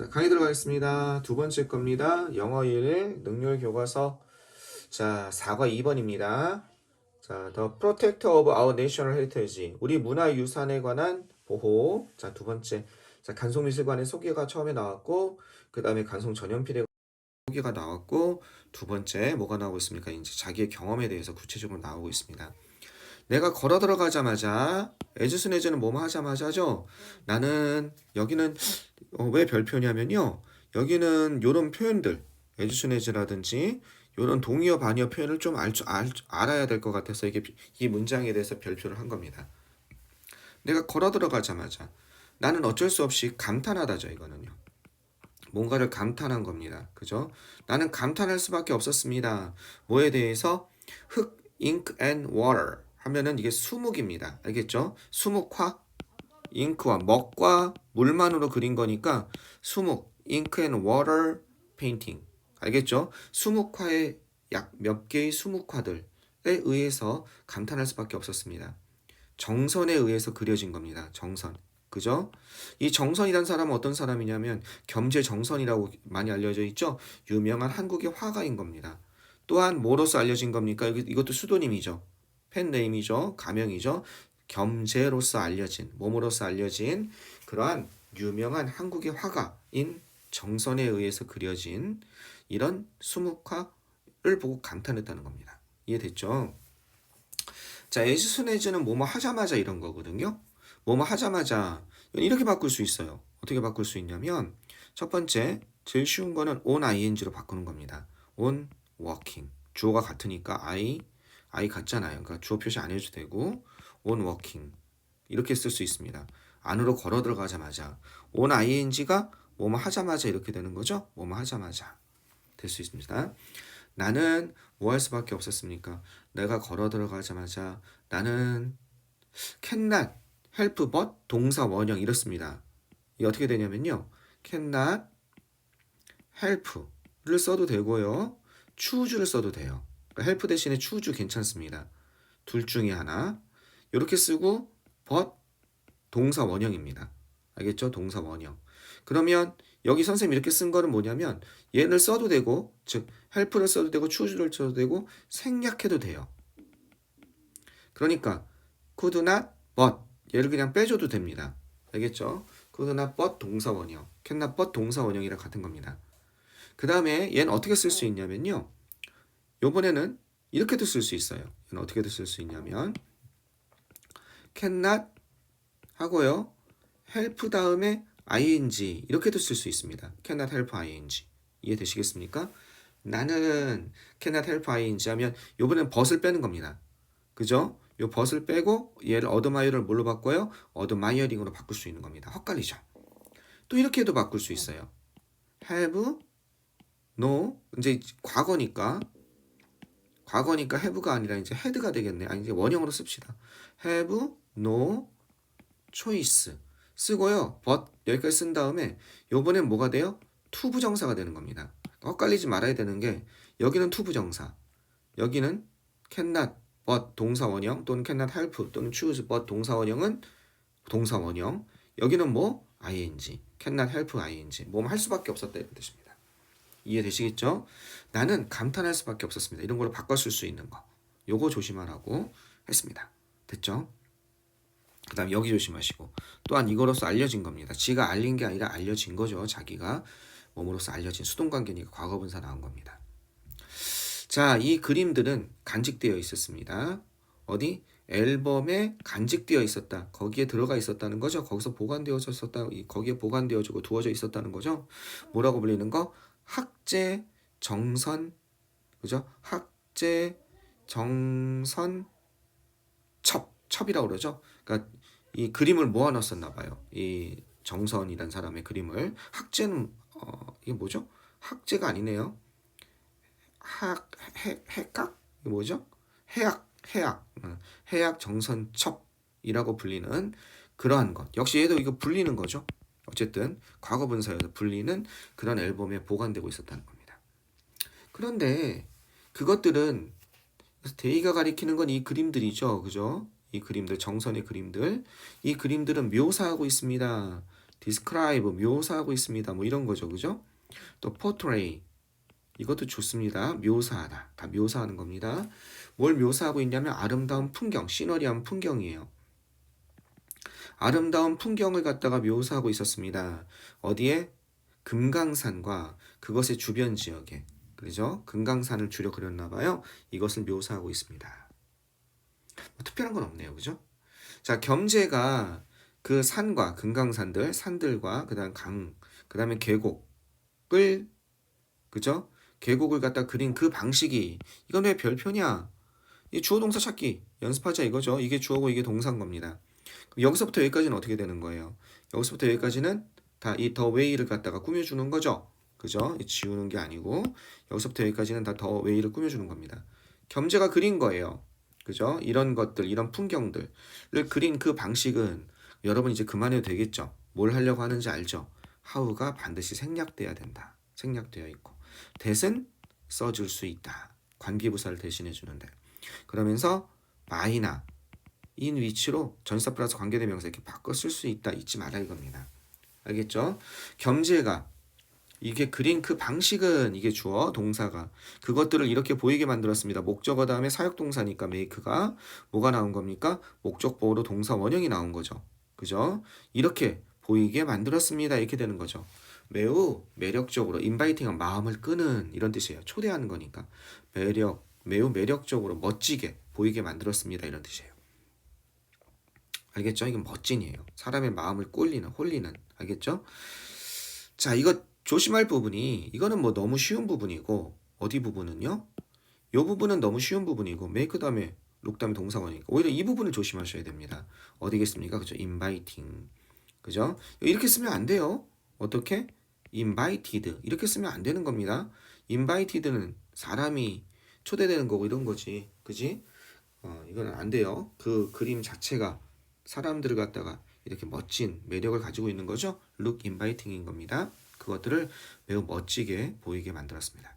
자, 강의 들어가겠습니다. 두 번째 겁니다. 영어 1 능률 교과서. 자, 4과 2번입니다. 자, The Protector of Our National Heritage. 우리 문화유산에 관한 보호. 자, 두 번째. 자, 간송미술관의 소개가 처음에 나왔고, 그 다음에 간송 전염필의 소개가 나왔고, 두 번째 뭐가 나오고 있습니까? 이제 자기의 경험에 대해서 구체적으로 나오고 있습니다. 내가 걸어 들어가자마자 에즈스네즈는 뭐뭐 하자마자 하죠. 나는 여기는 왜 별표냐면요. 여기는 요런 표현들 에즈스네즈라든지 요런 동의어 반의어 표현을 좀 알아야 될 것 같아서 이 문장에 대해서 별표를 한 겁니다. 내가 걸어 들어가자마자 나는 어쩔 수 없이 감탄하다죠. 이거는요. 뭔가를 감탄한 겁니다. 그죠? 나는 감탄할 수밖에 없었습니다. 뭐에 대해서? 흙, ink and water 하면은 이게 수묵입니다. 알겠죠? 수묵화, 잉크와 먹과 물만으로 그린 거니까 수묵, ink and water painting. 알겠죠? 수묵화의 약 몇 개의 수묵화들에 의해서 감탄할 수밖에 없었습니다. 정선에 의해서 그려진 겁니다. 정선. 그죠? 이 정선이란 사람은 어떤 사람이냐면 겸재정선이라고 많이 알려져 있죠? 유명한 한국의 화가인 겁니다. 또한 뭐로서 알려진 겁니까? 이것도 수도님이죠. 팬네임이죠. 가명이죠. 겸재로서 알려진, 몸으로서 알려진 그러한 유명한 한국의 화가인 정선에 의해서 그려진 이런 수묵화를 보고 감탄했다는 겁니다. 이해됐죠? 자, 에즈스네즈는 뭐뭐 하자마자 이런 거거든요. 뭐뭐 하자마자 이렇게 바꿀 수 있어요. 어떻게 바꿀 수 있냐면 첫 번째, 제일 쉬운 거는 on ing로 바꾸는 겁니다. on working. 주어가 같으니까 I 같잖아요. 그러니까 주어 표시 안 해도 되고 on working 이렇게 쓸 수 있습니다. 안으로 걸어 들어가자마자 on ing가 뭐뭐 하자마자 이렇게 되는 거죠. 뭐뭐 하자마자 될 수 있습니다. 나는 뭐 할 수밖에 없었습니까? 내가 걸어 들어가자마자 나는 cannot help but 동사 원형 이렇습니다. 이게 어떻게 되냐면요. cannot help를 써도 되고요. choose를 써도 돼요. help 대신에 choose 괜찮습니다. 둘 중에 하나. 이렇게 쓰고 but 동사 원형입니다. 알겠죠? 동사 원형. 그러면 여기 선생님 이렇게 쓴 거는 뭐냐면 얘를 써도 되고 즉 help를 써도 되고 choose를 써도 되고 생략해도 돼요. 그러니까 could not but 얘를 그냥 빼줘도 됩니다. 알겠죠? could not but 동사 원형, cannot but 동사 원형이랑 같은 겁니다. 그 다음에 얘는 어떻게 쓸 수 있냐면요. 요번에는 이렇게도 쓸 수 있어요. 얘는 어떻게도 쓸 수 있냐면 cannot 하고요. help 다음에 ing 이렇게도 쓸 수 있습니다. cannot help ing 이해되시겠습니까? 나는 cannot help ing 하면 요번엔 but을 빼는 겁니다. 그죠? 요 but을 빼고 얘를 admire를 뭘로 바꿔요? admiring으로 바꿀 수 있는 겁니다. 헛갈리죠? 또 이렇게도 바꿀 수 있어요. have, no 이제 과거니까 have가 아니라 이제 had가 되겠네. 아니 이제 원형으로 씁시다. have no choice 쓰고요. but 여기까지 쓴 다음에 요번엔 뭐가 돼요? to 부정사가 되는 겁니다. 헷갈리지 말아야 되는 게 여기는 to 부정사, 여기는 cannot but 동사 원형 또는 cannot help 또는 choose but 동사 원형은 동사 원형, 여기는 뭐 ing, cannot help ing 뭐 할 수밖에 없었다 이런 뜻입니다. 이해되시겠죠? 나는 감탄할 수밖에 없었습니다. 이런 걸로 바꿨을 수 있는 거. 요거 조심하라고 했습니다. 됐죠? 그 다음 여기 조심하시고 또한 이거로서 알려진 겁니다. 지가 알린 게 아니라 알려진 거죠. 자기가 몸으로서 알려진 수동관계니까 과거분사 나온 겁니다. 자, 이 그림들은 간직되어 있었습니다. 어디? 앨범에 간직되어 있었다. 거기에 들어가 있었다는 거죠. 거기서 보관되어져 있었다. 거기에 보관되어지고 두어져 있었다는 거죠. 뭐라고 불리는 거? 학제 정선, 그죠? 학제 정선 첩이라고 그러죠. 그러니까 이 그림을 모아놨었나 봐요. 이 정선이란 사람의 그림을. 학제는 이게 뭐죠? 학제가 아니네요. 해각? 이게 뭐죠? 해약 정선첩이라고 불리는 그러한 것. 역시 얘도 이거 불리는 거죠. 어쨌든 과거분사여서 불리는 그런 앨범에 보관되고 있었다는 겁니다. 그런데 그것들은 데이가 가리키는 건 이 그림들이죠. 그죠? 이 그림들, 정선의 그림들. 이 그림들은 묘사하고 있습니다. describe 묘사하고 있습니다. 뭐 이런 거죠. 그죠? 또 portray 이것도 좋습니다. 묘사하다. 다 묘사하는 겁니다. 뭘 묘사하고 있냐면 아름다운 풍경, 시너리한 풍경이에요. 아름다운 풍경을 갖다가 묘사하고 있었습니다. 어디에? 금강산과 그것의 주변 지역에. 그죠? 금강산을 주려 그렸나 봐요. 이것을 묘사하고 있습니다. 뭐 특별한 건 없네요. 그죠? 자, 겸재가 그 산과 금강산들, 산들과 그다음 강, 그다음에 계곡을 그죠? 계곡을 갖다 그린 그 방식이 이건 왜 별표냐? 이 주어 동사 찾기 연습하자 이거죠. 이게 주어고 이게 동사인 겁니다. 그럼 여기서부터 여기까지는 어떻게 되는 거예요? 여기서부터 여기까지는 다 이 더 웨이를 갖다가 꾸며주는 거죠. 그죠? 지우는 게 아니고 여기서부터 여기까지는 다 더 웨이를 꾸며주는 겁니다. 겸재가 그린 거예요. 그죠? 이런 것들, 이런 풍경들을 그린 그 방식은 여러분 이제 그만해도 되겠죠? 뭘 하려고 하는지 알죠? how가 반드시 생략돼야 된다. 생략되어 있고 that은 써줄 수 있다. 관계부사를 대신해 주는데 그러면서 by나 in which로 전치사 플러스 관계대명사 이렇게 바꿔 쓸 수 있다. 잊지 마라 이겁니다. 알겠죠? 겸재가 이게 그린 그 방식은 이게 주어 동사가 그것들을 이렇게 보이게 만들었습니다. 목적어 다음에 사역동사니까 make가 뭐가 나온 겁니까? 목적보호로 동사 원형이 나온 거죠. 그죠? 이렇게 보이게 만들었습니다. 이렇게 되는 거죠. 매우 매력적으로 인바이팅한 마음을 끄는 이런 뜻이에요. 초대하는 거니까 매우 매력적으로 멋지게 보이게 만들었습니다. 이런 뜻이에요. 알겠죠? 이건 멋진이에요. 사람의 마음을 홀리는 알겠죠? 자, 이거 조심할 부분이 이거는 뭐 너무 쉬운 부분이고 어디 부분은요? 이 부분은 너무 쉬운 부분이고 make 다음에 look 다음에 동사원이니까 오히려 이 부분을 조심하셔야 됩니다. 어디겠습니까? 그죠? inviting 그죠? 이렇게 쓰면 안 돼요. 어떻게? invited 이렇게 쓰면 안 되는 겁니다. invited는 사람이 초대되는 거고 이런 거지. 그지? 이거는 안 돼요. 그 그림 자체가 사람들을 갖다가 이렇게 멋진 매력을 가지고 있는 거죠. look inviting인 겁니다. 그것들을 매우 멋지게 보이게 만들었습니다.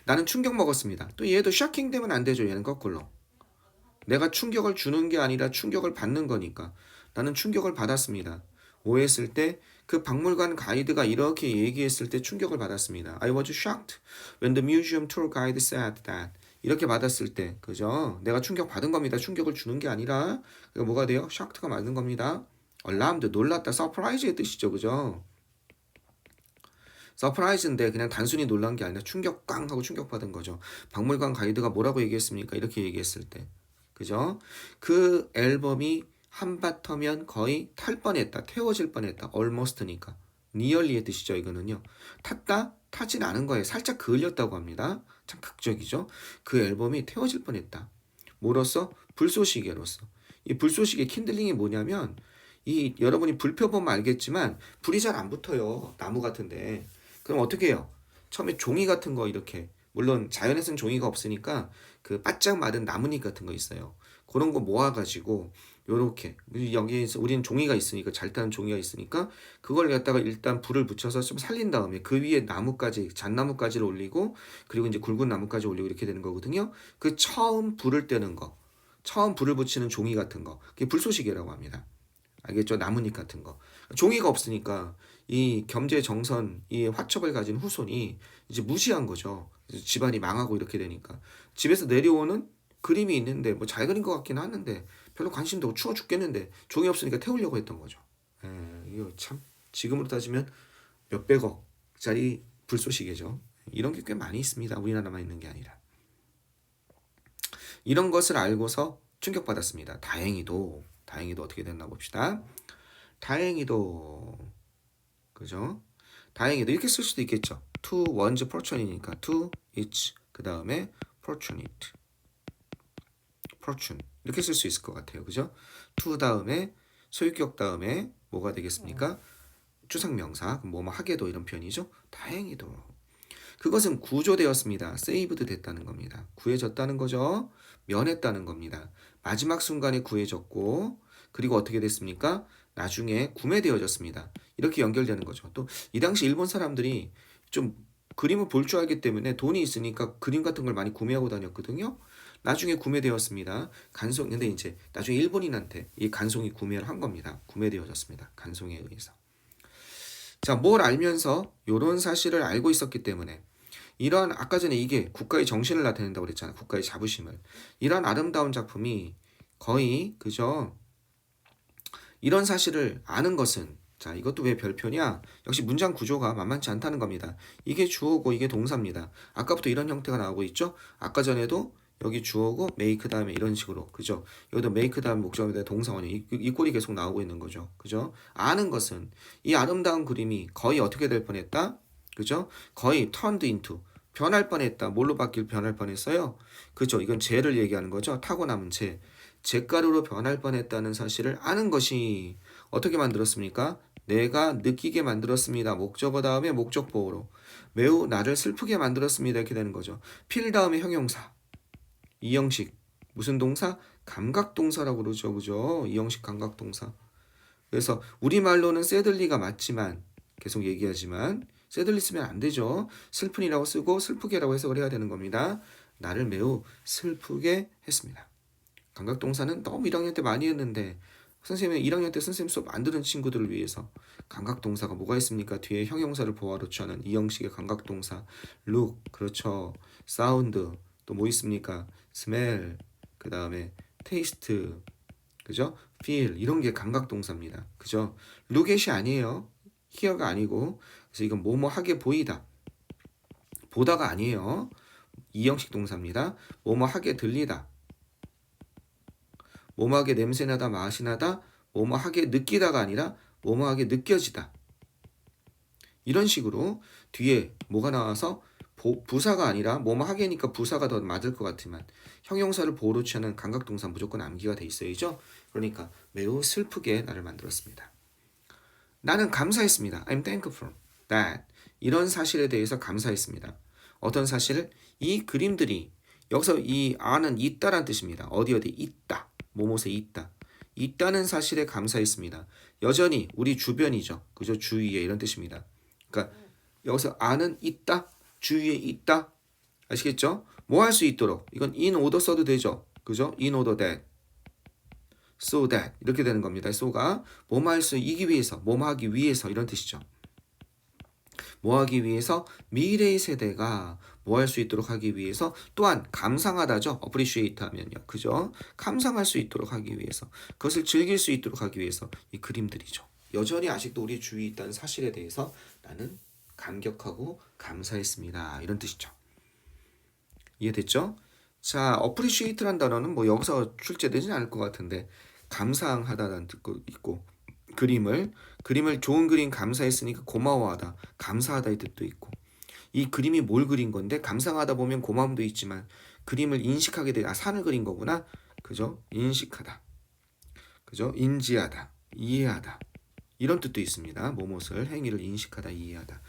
나는 충격 먹었습니다. 또 얘도 shocking 되면 안 되죠. 얘는 거꾸로. 내가 충격을 주는 게 아니라 충격을 받는 거니까. 나는 충격을 받았습니다. 오해했을 때 그 박물관 가이드가 이렇게 얘기했을 때 충격을 받았습니다. I was shocked when the museum tour guide said that. 이렇게 받았을 때, 그죠? 내가 충격 받은 겁니다. 충격을 주는 게 아니라 그러니까 뭐가 돼요? shocked가 맞는 겁니다. alarmed, 놀랐다, surprise의 뜻이죠, 그죠? 서프라이즈인데 그냥 단순히 놀란 게 아니라 충격 꽝 하고 충격받은 거죠. 박물관 가이드가 뭐라고 얘기했습니까? 이렇게 얘기했을 때. 그죠? 그 앨범이 한바터면 거의 탈 뻔했다. 태워질 뻔했다. almost니까. nearly의 뜻이죠. 이거는요. 탔다? 타진 않은 거예요. 살짝 그을렸다고 합니다. 참 극적이죠. 그 앨범이 태워질 뻔했다. 뭐로써? 불쏘시개로서. 이 불쏘시개 킨들링이 뭐냐면 이 여러분이 불 펴보면 알겠지만 불이 잘 안 붙어요. 나무 같은데. 그럼 어떻게 해요? 처음에 종이 같은 거 이렇게 물론 자연에서는 종이가 없으니까 그 바짝 마른 나뭇잎 같은 거 있어요. 그런 거 모아가지고 요렇게 여기에서 우리는 종이가 있으니까 잘 타는 종이가 있으니까 그걸 갖다가 일단 불을 붙여서 좀 살린 다음에 그 위에 나무까지 잣나무까지를 올리고 그리고 이제 굵은 나무까지 올리고 이렇게 되는 거거든요. 그 처음 불을 떼는 거, 처음 불을 붙이는 종이 같은 거, 그게 불쏘시개라고 합니다. 알겠죠? 나뭇잎 같은 거. 종이가 없으니까 이 겸재 정선, 이 화첩을 가진 후손이 이제 무시한 거죠. 집안이 망하고 이렇게 되니까. 집에서 내려오는 그림이 있는데 뭐 잘 그린 것 같긴 하는데 별로 관심도 없고 추워 죽겠는데 종이 없으니까 태우려고 했던 거죠. 이거 참 지금으로 따지면 몇백억짜리 불쏘시개죠. 이런 게 꽤 많이 있습니다. 우리나라만 있는 게 아니라. 이런 것을 알고서 충격받았습니다. 다행히도 어떻게 됐나 봅시다. 다행히도 그죠? 다행히도 이렇게 쓸 수도 있겠죠. to one's fortune이니까 to its 그 다음에 fortunate fortune 이렇게 쓸 수 있을 것 같아요. 그죠? to 다음에 소유격 다음에 뭐가 되겠습니까? 추상명사 뭐뭐 하게도 이런 표현이죠. 다행히도 그것은 구조되었습니다. saved 됐다는 겁니다. 구해졌다는 거죠. 면했다는 겁니다. 마지막 순간에 구해졌고 그리고 어떻게 됐습니까? 나중에 구매되어졌습니다. 이렇게 연결되는 거죠. 또 이 당시 일본 사람들이 좀 그림을 볼 줄 알기 때문에 돈이 있으니까 그림 같은 걸 많이 구매하고 다녔거든요. 나중에 구매되었습니다. 근데 이제 나중에 일본인한테 이 간송이 구매를 한 겁니다. 구매되어졌습니다. 간송에 의해서. 자, 뭘 알면서 요런 사실을 알고 있었기 때문에 이런 아까 전에 이게 국가의 정신을 나타낸다고 그랬잖아. 국가의 자부심을. 이런 아름다운 작품이 거의 그죠? 이런 사실을 아는 것은 자, 이것도 왜 별표냐? 역시 문장 구조가 만만치 않다는 겁니다. 이게 주어고 이게 동사입니다. 아까부터 이런 형태가 나오고 있죠? 아까 전에도 여기 주어고 make 다음에 이런 식으로 그죠? 여기도 make 다음에 목적어에 동사원이 이 꼴이 계속 나오고 있는 거죠. 그죠? 아는 것은 이 아름다운 그림이 거의 어떻게 될 뻔했다? 그죠? 거의 turned into 변할 뻔했다. 뭘로 변할 뻔했어요? 그죠? 이건 재를 얘기하는 거죠. 타고 남은 재. 잿가루로 변할 뻔했다는 사실을 아는 것이 어떻게 만들었습니까? 내가 느끼게 만들었습니다. 목적어 다음에 목적보호로 매우 나를 슬프게 만들었습니다. 이렇게 되는 거죠. 필 다음에 형용사. 이 형식 무슨 동사? 감각동사라고 그러죠. 그죠? 이 형식 감각동사. 그래서 우리말로는 새들리가 맞지만 계속 얘기하지만 새들리 쓰면 안 되죠. 슬픈이라고 쓰고 슬프게라고 해석을 해야 되는 겁니다. 나를 매우 슬프게 했습니다. 감각동사는 너무 1학년 때 많이 했는데 선생님은 1학년 때 선생님 수업 안 들은 친구들을 위해서 감각동사가 뭐가 있습니까? 뒤에 형용사를 보아로 취하는 이 형식의 감각동사 look 그렇죠. sound 또 뭐 있습니까? smell 그 다음에 taste 그죠? feel 이런 게 감각동사입니다. 그죠? lookat이 아니에요. hear가 아니고 그래서 이건 뭐뭐 하게 보이다 보다가 아니에요. 이 형식 동사입니다. 뭐뭐 하게 들리다 뭐뭐하게 냄새나다 맛이 나다 뭐뭐하게 느끼다가 아니라 뭐뭐하게 느껴지다 이런 식으로 뒤에 뭐가 나와서 부사가 아니라 뭐뭐하게니까 부사가 더 맞을 것 같지만 형용사를 보호로 취하는 감각동사 무조건 암기가 돼 있어야죠. 그러니까 매우 슬프게 나를 만들었습니다. 나는 감사했습니다. I'm thankful that 이런 사실에 대해서 감사했습니다. 어떤 사실을 이 그림들이 여기서 이 아는 있다란 뜻입니다. 어디 있다. 뭐뭐에 있다. 있다는 사실에 감사했습니다. 여전히 우리 주변이죠. 그죠? 주위에 이런 뜻입니다. 그러니까 여기서 아는 있다. 주위에 있다. 아시겠죠? 뭐 할 수 있도록. 이건 in order 써도 되죠. 그죠? in order that. so that. 이렇게 되는 겁니다. so가 뭐뭐 할 수 있기 위해서, 뭐뭐 하기 위해서 이런 뜻이죠. 뭐 하기 위해서 미래의 세대가 뭐 할 수 있도록 하기 위해서 또한 감상하다죠. appreciate 하면요. 그죠? 감상할 수 있도록 하기 위해서 그것을 즐길 수 있도록 하기 위해서 이 그림들이죠. 여전히 아직도 우리 주위에 있다는 사실에 대해서 나는 감격하고 감사했습니다. 이런 뜻이죠. 이해됐죠? 자, appreciate란 단어는 뭐 여기서 출제되지는 않을 것 같은데 감상하다라는 뜻도 있고 그림을 좋은 그림 감사했으니까 고마워하다 감사하다 이 뜻도 있고 이 그림이 뭘 그린 건데 감상하다 보면 고마움도 있지만 그림을 인식하게 돼 산을 그린 거구나 그죠 인식하다 그죠 인지하다 이해하다 이런 뜻도 있습니다 뭐뭇을 행위를 인식하다 이해하다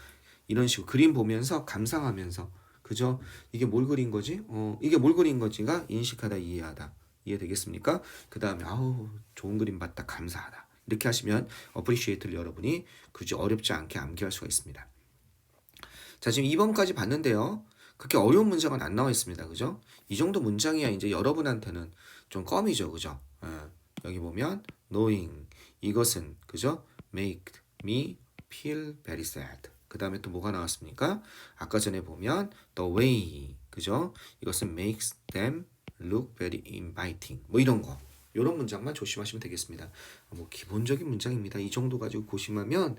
이런 식으로 그림 보면서 감상하면서 그죠 이게 뭘 그린 거지 이게 뭘 그린 거지가 인식하다 이해하다 이해되겠습니까 그 다음에 아우 좋은 그림 봤다 감사하다 이렇게 하시면 appreciate를 여러분이 굳이 어렵지 않게 암기할 수가 있습니다. 자, 지금 2번까지 봤는데요. 그렇게 어려운 문장은 안 나와 있습니다. 그죠? 이 정도 문장이야 이제 여러분한테는 좀 껌이죠. 그죠? 여기 보면 knowing 이것은 그죠? make me feel very sad. 그 다음에 또 뭐가 나왔습니까? 아까 전에 보면 the way 그죠? 이것은 makes them look very inviting. 뭐 이런 거. 이런 문장만 조심하시면 되겠습니다. 뭐 기본적인 문장입니다. 이 정도 가지고 고심하면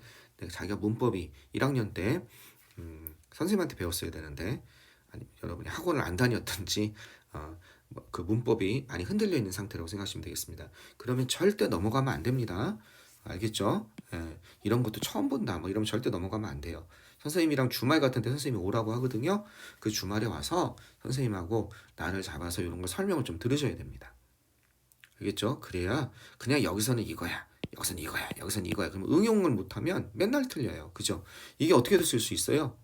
자기가 문법이 1학년 때 선생님한테 배웠어야 되는데 아니 여러분이 학원을 안 다녔든지 그 문법이 많이 흔들려 있는 상태라고 생각하시면 되겠습니다. 그러면 절대 넘어가면 안 됩니다. 알겠죠? 이런 것도 처음 본다 뭐 이러면 절대 넘어가면 안 돼요. 선생님이랑 주말 같은 데 선생님이 오라고 하거든요. 그 주말에 와서 선생님하고 나를 잡아서 이런 걸 설명을 좀 들으셔야 됩니다. 알겠죠? 그래야 그냥 여기서는 이거야. 여기서는 이거야. 여기서는 이거야. 그럼 응용을 못하면 맨날 틀려요. 그죠? 이게 어떻게 쓸 수 있어요?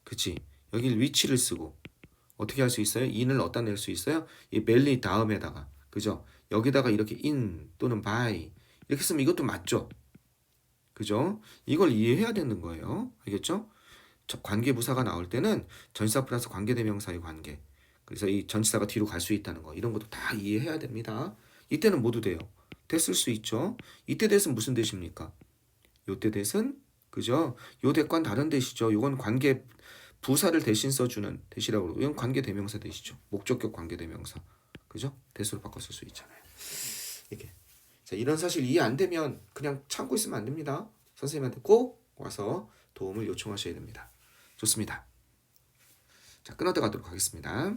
그치? 여기 위치를 쓰고 어떻게 할 수 있어요? in을 어디다 낼 수 있어요? 이 멜리 다음에다가 그죠? 여기다가 이렇게 in 또는 by 이렇게 쓰면 이것도 맞죠? 그죠? 이걸 이해해야 되는 거예요. 알겠죠? 관계부사가 나올 때는 전치사 플러스 관계대명사의 관계 그래서 이 전치사가 뒤로 갈 수 있다는 거 이런 것도 다 이해해야 됩니다. 이때는 모두 돼요. 됐을 수 있죠. 이때 됐은 무슨 대십니까? 요때 됐은 그죠? 요 대과는 다른 대시죠. 요건 관계 부사를 대신 써주는 대시라고 그러고 이건 관계 대명사 대시죠. 목적격 관계 대명사. 그죠? 대수로 바꿔 쓸 수 있잖아요. 이게. 자, 이런 사실 이해 안 되면 그냥 참고 있으면 안 됩니다. 선생님한테 꼭 와서 도움을 요청하셔야 됩니다. 좋습니다. 자, 끊어다 가도록 하겠습니다.